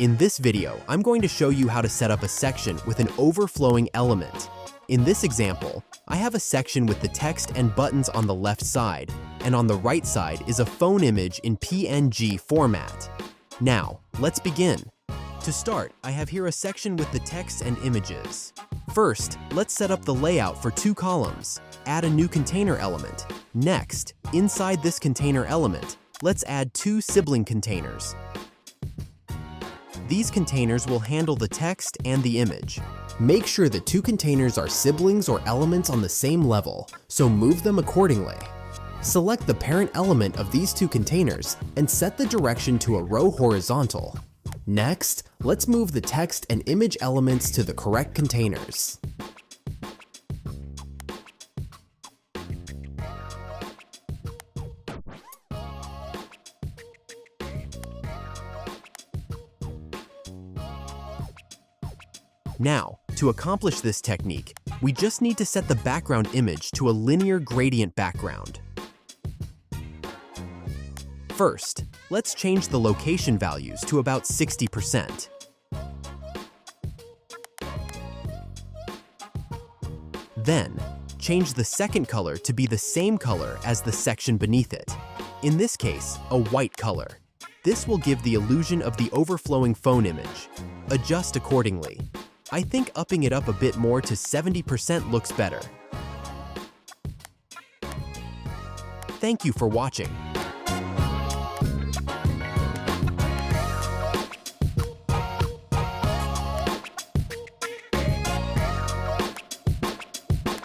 In this video, I'm going to show you how to set up a section with an overflowing element. In this example, I have a section with the text and buttons on the left side, and on the right side is a phone image in PNG format. Now, let's begin. To start, I have here a section with the text and images. First, let's set up the layout for 2 columns. Add a new container element. Next, inside this container element, let's add 2 sibling containers. These containers will handle the text and the image. Make sure the 2 containers are siblings or elements on the same level, so move them accordingly. Select the parent element of these 2 containers and set the direction to a row horizontal. Next, let's move the text and image elements to the correct containers. Now, to accomplish this technique, we just need to set the background image to a linear gradient background. First, let's change the location values to about 60%. Then, change the second color to be the same color as the section beneath it. In this case, a white color. This will give the illusion of the overflowing phone image. Adjust accordingly. I think upping it up a bit more to 70% looks better. Thank you for watching.